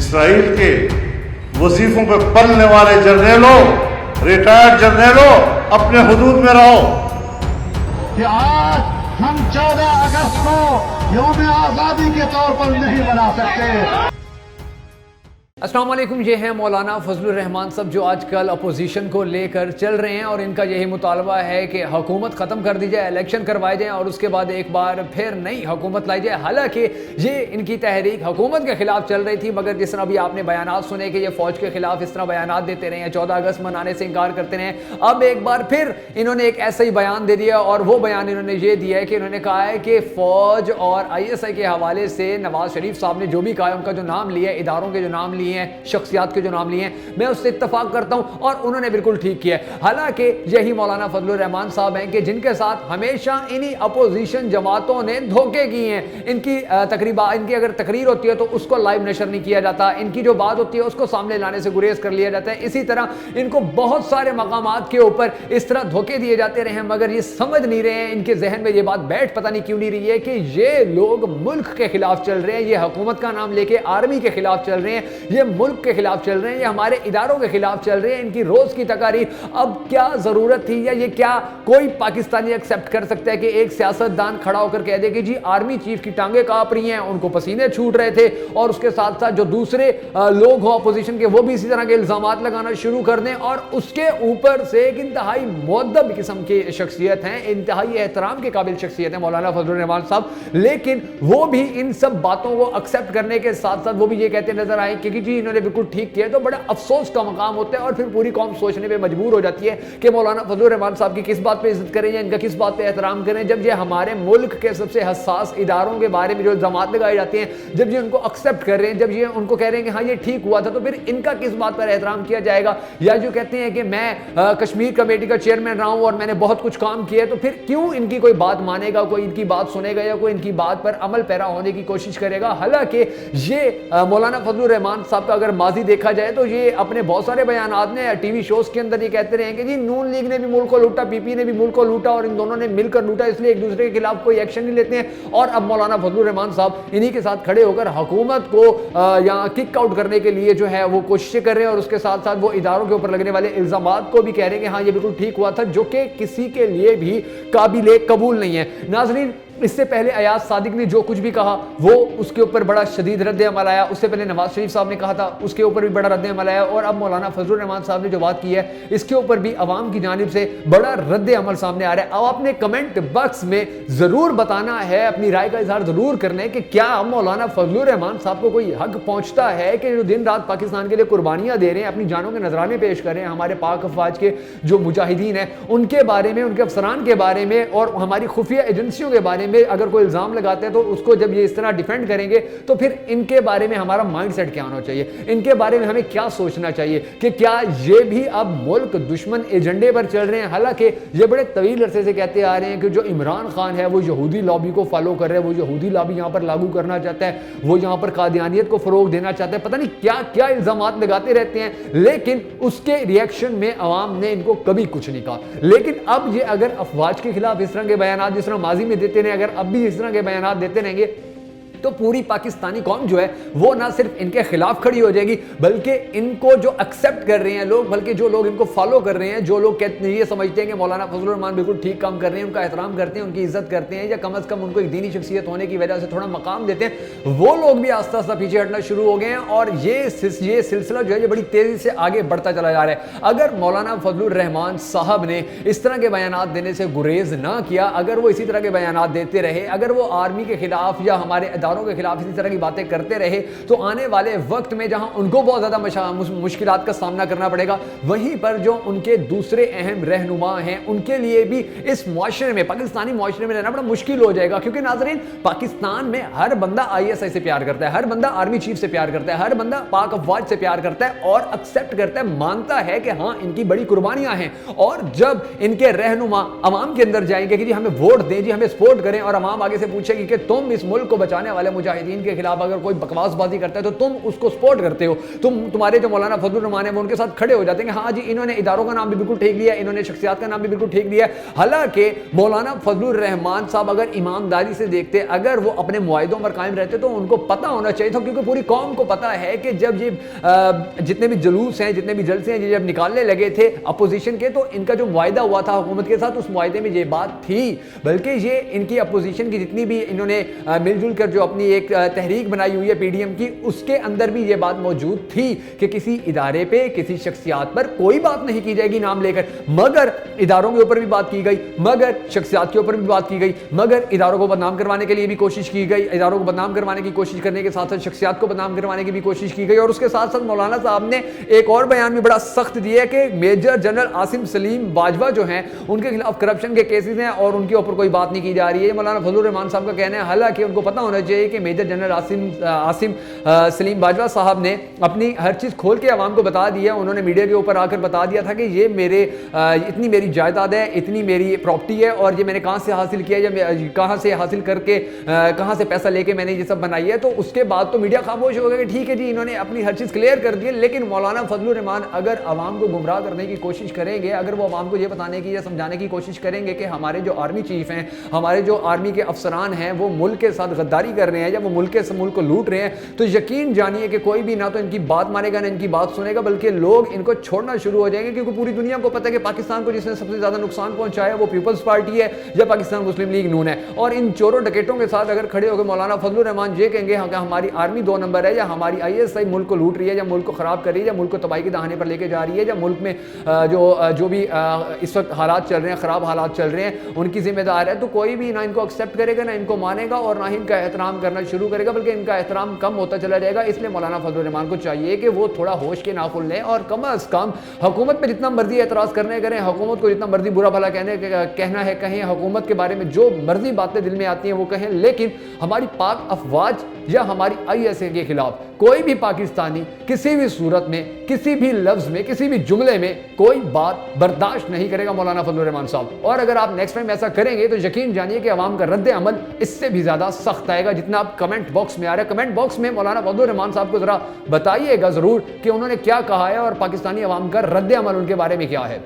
Israel के वजीफों पर पलने वाले जर्नेलों, रिटायर्ड जर्नेलों, अपने हुदूद में रहो। कि आज हम 14 अगस्त को यौम आज़ादी के तौर पर नहीं मना सकते। अस्सलाम वालेकुम, ये हैं मौलाना फजलुर रहमान साहब जो आजकल अपोजिशन को लेकर चल रहे हैं और इनका यही मुतालबा है कि हुकूमत ख़त्म कर दी जाए, इलेक्शन करवाए जाएँ और उसके बाद एक बार फिर नई हुकूमत लाई जाए। हालांकि ये इनकी तहरीक हुकूमत के खिलाफ चल रही थी, मगर जिस तरह अभी आपने बयानात सुने कि ये फ़ौज के खिलाफ इस तरह बयानात देते रहे हैं, 14 अगस्त मनाने से इनकार करते रहे। अब एक बार फिर इन्होंने एक ऐसा ही बयान दे दिया और वो बयान इन्होंने ये दिया है कि इन्होंने कहा है कि फ़ौज और ISI के हवाले से नवाज शरीफ साहब ने जो भी कहा है, उनका जो नाम लिया है, इदारों के जो नाम लिए हैं, शख्सियात के जो नाम लिए हैं, मैं उससे इत्तफाक करता हूं और उन्होंने बिल्कुल ठीक किया है। हालांकि यही मौलाना फजलुर रहमान साहब हैं कि जिनके साथ हमेशा इन्हीं अपोजिशन जमातों ने धोखे किए हैं। इनकी इनकी अगर तकरीर होती है तो उसको लाइव नशर नहीं किया जाता, इनकी जो बात होती है उसको सामने लाने से गुरेज कर लिया जाता है। इसी तरह इनको बहुत सारे मकामात के ऊपर इस तरह धोखे दिए जाते रहे हैं, मगर ये समझ नहीं रहे हैं, इनके जहन में ये बात बैठ पता नहीं क्यों नहीं रही है कि ये लोग मुल्क के खिलाफ चल रहे हैं, ये हुकूमत का नाम लेके आर्मी के खिलाफ चल रहे हैं, ये मुल्क के खिलाफ चल रहे हैं, ये हमारे इदारों के खिलाफ चल रहे हैं। इनकी रोज की तकारीर, अब क्या जरूरत थी या ये क्या कोई पाकिस्तानी एक्सेप्ट कर सकता है कि एक सियासतदान खड़ा होकर कह दे कि जी आर्मी चीफ की टांगे कांप रही हैं, उनको पसीने छूट रहे थे, और उसके साथ साथ जो दूसरे लोग हो अपोजिशन के वो भी इसी तरह के इल्जामात लगाना शुरू कर दें, और उसके ऊपर से एक इंतहाई मुअद्दब किस्म की शख्सियत हैं, इंतहाई एहतराम के काबिल शख्सियत है मौलाना फजलुर रहमान साहब, लेकिन वो भी इन सब बातों को एक्सेप्ट करने के साथ साथ वो भी ये कहते नजर आए कि जी इन्होंने बिल्कुल ठीक किया। तो बड़ा अफसोस का मकाम होता है और फिर पूरी कौम सोचने पे मजबूर हो जाती है कि मौलाना फजलुर रहमान साहब की किस बात पे इज्जत करें या इनका किस बात पे एहतराम करें, जब ये हमारे मुल्क के सबसे हसास इदारों के बारे में जो इल्जामात लगाए जाते हैं, जब ये उनको एक्सेप्ट कर रहे हैं, जब ये उनको कह रहे हैं कि हाँ ये ठीक हुआ था, तो फिर इनका किस बात पर एहतराम किया जाएगा। या जो कहते हैं कि मैं कश्मीर कमेटी का चेयरमैन रहा हूं और मैंने बहुत कुछ काम किया है, तो फिर क्यों इनकी कोई बात मानेगा, कोई इनकी बात सुनेगा या कोई इनकी बात पर अमल पैरा होने की कोशिश करेगा। हालांकि ये मौलाना फजलुर रहमान साहब का अगर माजी देखा जाए तो ये अपने बहुत सारे बयानात ने टीवी शोज के अंदर ये कहते रहे कि जी नून लीग ने भी मुल्क को लूटा, PP ने भी मुल्क को लूटा और इन दोनों ने मिलकर लूटा, इसलिए एक दूसरे के खिलाफ कोई एक्शन नहीं लेते हैं। और अब मौलाना फजलुर रहमान साहब इन्हीं के साथ खड़े होकर हुकूमत को यहाँ किक आउट करने के लिए जो है वो कोशिशें कर रहे हैं और उसके साथ साथ वो इदारों के ऊपर लगने वाले इल्जामात को भी कह रहे हैं कि हाँ ये बिल्कुल ठीक हुआ था, जो कि किसी के लिए भी काबिल कबूल नहीं है। नाज़रीन, इससे पहले अयाज सादिक ने जो कुछ भी कहा वो उसके ऊपर बड़ा शदीद रद्द अमल आया, उससे पहले नवाज शरीफ साहब ने कहा था उसके ऊपर भी बड़ा रद्द अमल आया, और अब मौलाना फजलुर रहमान साहब ने जो बात की है इसके ऊपर भी अवाम की जानिब से बड़ा रद्द अमल सामने आ रहा है। अब आपने कमेंट बॉक्स में जरूर बताना है, अपनी राय का इजहार जरूर करना है कि क्या मौलाना फजलुर रहमान साहब को कोई हक पहुंचता है कि जो दिन रात पाकिस्तान के लिए कुर्बानियां दे रहे हैं, अपनी जानों के नजराने पेश कर रहे हैं, हमारे पाक अफवाज के जो मुजाहिदीन हैं उनके बारे में, उनके अफसरान के बारे में और हमारी खुफिया एजेंसियों के बारे में अगर कोई इल्जाम लगाते हैं तो उसको जब ये इस तरह डिफेंड करेंगे तो फिर इनके बारे में हमारा माइंडसेट क्या होना चाहिए, इनके बारे में हमें क्या सोचना चाहिए कि क्या ये भी अब मुल्क दुश्मन एजेंडे पर चल रहे हैं। हालांकि ये बड़े तवील अरसे से कहते आ रहे हैं कि जो इमरान खान है वो यहूदी लॉबी को फॉलो कर रहे हैं, वो यहूदी लॉबी यहाँ पर लागू करना चाहता है, वो यहाँ पर कादियानियत को फरोग देना चाहता है, पता नहीं क्या क्या इल्जामात लगाते रहते हैं, लेकिन उसके रिएक्शन में अवाम ने इनको कभी कुछ नहीं कहा। लेकिन अब ये अगर अफवाज के खिलाफ इस तरह के बयान जिस तरह माजी में देते रहे, अगर अब भी इस तरह के बयान देते रहेंगे तो पूरी पाकिस्तानी कौम जो है वो ना सिर्फ इनके खिलाफ खड़ी हो जाएगी, बल्कि इनको जो एक्सेप्ट कर रहे हैं लोग, बल्कि जो लोग इनको फॉलो कर रहे हैं, जो लोग कहते हैं ये समझते हैं कि मौलाना फजलुर रहमान बिल्कुल ठीक काम कर रहे हैं, उनका एहतराम करते हैं, उनकी इज्जत करते हैं, या कम अज़ कम उनको एक दीनी शख्सियत होने की वजह से थोड़ा मकाम देते हैं, वो लोग भी आस्ता आस्ता पीछे हटना शुरू हो गए हैं। और ये सिलसिला जो है ये बड़ी तेजी से आगे बढ़ता चला जा रहा है। अगर मौलाना फजलुर रहमान साहब ने इस तरह के बयानात देने से गुरेज ना किया, अगर वो इसी तरह के बयानात देते रहे, अगर वो आर्मी के खिलाफ या हमारे के खिलाफ इसी तरह की बातें करते रहे, तो आने वाले वक्त में जहां उनको बहुत ज्यादा मुश्किलात का सामना करना पड़ेगा, वहीं पर जो उनके दूसरे अहम रहनुमा हैं उनके लिए भी इस मुआशरे में, पाकिस्तानी मुआशरे में रहना बड़ा मुश्किल हो जाएगा। क्योंकि नाज़रीन, पाकिस्तान में हर बंदा ISI से प्यार करता है, हर बंदा आर्मी चीफ से प्यार करता है, हर बंदा पाक अफवाज से प्यार करता है और एक्सेप्ट करता है, मानता है कि हाँ इनकी बड़ी कुर्बानियां हैं। और जब इनके रहनुमा अवाम के अंदर जाएंगे कि जी हमें वोट दें, जी हमें सपोर्ट करें, और अवाम आगे से पूछेगी कि तुम इस मुल्क को बचाने والے مجاہدین کے خلاف اگر کوئی بکواس بازی کرتا ہے تو تم اس کو سپورٹ کرتے ہو، تمہارے جو مولانا فضل الرحمان ہیں وہ ان کے ساتھ کھڑے ہو جاتے ہیں کہ ہاں جی انہوں نے اداروں کا نام بھی بالکل ٹھیک لیا ہے، انہوں نے شخصیات کا نام بھی بالکل ٹھیک لیا ہے۔ حالانکہ مولانا فضل الرحمان صاحب اگر ایمانداری سے دیکھتے، اگر وہ اپنے معاہدوں پر قائم رہتے تو ان کو پتہ ہونا چاہیے تھا، کیونکہ پوری قوم کو پتہ ہے کہ جب یہ جتنے بھی جلوس ہیں، جتنے بھی جلسے ہیں جب نکالنے لگے تھے اپوزیشن کے، تو ان کا جو معاہدہ ہوا تھا حکومت کے ساتھ، اس معاہدے میں یہ بات تھی، بلکہ یہ ان کی اپوزیشن کی جتنی بھی انہوں نے مل جل کر جو اپنی ایک تحریک بنائی ہوئی ہے پی ڈی ایم کی، اس کے اندر بھی یہ بات موجود تھی کہ کسی ادارے پہ، کسی شخصیات پر کوئی بات نہیں کی جائے گی نام لے کر، مگر اداروں کے اوپر بھی بات کی گئی، مگر شخصیات کے اوپر بھی بات کی گئی، مگر اداروں کو بدنام کروانے کے لیے بھی کوشش کی گئی، اداروں کو بدنام کروانے کی کوشش کرنے کے ساتھ ساتھ شخصیات کو بدنام کروانے کی بھی کوشش کی گئی۔ اور اس کے ساتھ ساتھ مولانا صاحب نے ایک اور بیان بھی بڑا سخت دیا ہے کہ میجر جنرل عاصم سلیم باجوہ جو ہیں ان کے خلاف کرپشن کے کیسز ہیں اور ان کے اوپر کوئی بات نہیں کی جا رہی ہے۔ مولانا فضل الرحمان صاحب کا کہنا ہے، حالانکہ ان کو پتہ ہونا چاہیے کہ میجر جنرل عاصم سلیم باجوہ صاحب نے اپنی ہر چیز کھول کے عوام کو بتا دیا، انہوں نے میڈیا کے اوپر آ کر بتا دیا تھا کہ یہ اتنی میری جائیداد ہے، اتنی میری پراپرٹی ہے، اور یہ میں نے کہاں سے حاصل کیا ہے، کہاں سے حاصل کر کے کہاں سے پیسہ لے کے میں نے یہ سب بنائی ہے۔ تو اس کے بعد تو میڈیا خاموش ہو گیا کہ ٹھیک ہے جی انہوں نے اپنی ہر چیز کلیئر کر دی ہے۔ لیکن مولانا فضل الرحمان اگر عوام کو گمراہ کرنے کی کوشش کریں گے، اگر وہ عوام کو یہ بتانے کی یا سمجھانے کی کوشش کریں گے کہ ہمارے جو آرمی چیف ہیں، ہمارے جو آرمی کے افسران ہیں وہ ملک کے ساتھ غداری کر رہے ہیں یا وہ ملک کو لوٹ رہے ہیں، تو یقین جانیے کہ کوئی بھی نہ تو ان کی بات مانے گا نہ ان کی بات سنے گا، بلکہ لوگ ان کو چھوڑنا شروع ہو جائیں گے، کیونکہ پوری دنیا کو پتہ ہے کہ پاکستان کو جس نے سب سے زیادہ نقصان پہنچایا وہ پیپلز پارٹی ہے یا پاکستان مسلم لیگ نون ہے۔ اور ان چوروں ڈکیٹوں کے ساتھ اگر کھڑے ہو کے مولانا فضل الرحمان یہ کہیں گے کہ ہماری آرمی 2 نمبر ہے، یا ہماری آئی ایس آئی ملک کو لوٹ رہی ہے، یا ملک کو خراب کر رہی ہے، یا ملک کو تباہی کے دہانے پر لے کے جا رہی ہے، یا ملک میں جو بھی اس وقت حالات چل رہے ہیں، خراب حالات چل رہے ہیں، ان کی ذمہ دار ہے، تو کوئی بھی نہ ان کو ایکسیپٹ کرے گا، نہ ان کو مانے گا، اور نہ ہی ان کا احترام کرنا شروع کرے گا، بلکہ ان کا احترام کم ہوتا چلا جائے گا۔ اس لیے مولانا فضل الرحمان کو چاہیے کہ وہ تھوڑا ہوش کے ناخن لیں، اور کم از کم حکومت پہ جتنا مرضی اعتراض کرنے کریں، حکومت کو جتنا مرضی برا بھلا کہنا ہے کہیں، حکومت کے بارے میں جو مرضی باتیں دل میں آتی ہیں وہ کہیں، لیکن ہماری پاک افواج یا ہماری آئی ایس اے کے خلاف کوئی بھی پاکستانی کسی بھی صورت میں، کسی بھی لفظ میں، کسی بھی جملے میں کوئی بات برداشت نہیں کرے گا مولانا فضل الرحمان صاحب۔ اور اگر آپ نیکسٹ ٹائم ایسا کریں گے تو یقین جانیے کہ عوام کا رد عمل اس سے بھی زیادہ سخت آئے گا، جتنا آپ کمنٹ باکس میں آ رہا ہے۔ کمنٹ باکس میں مولانا فضل الرحمان صاحب کو ذرا بتائیے گا ضرور کہ انہوں نے کیا کہا ہے اور پاکستانی عوام کا رد عمل ان کے بارے میں کیا ہے۔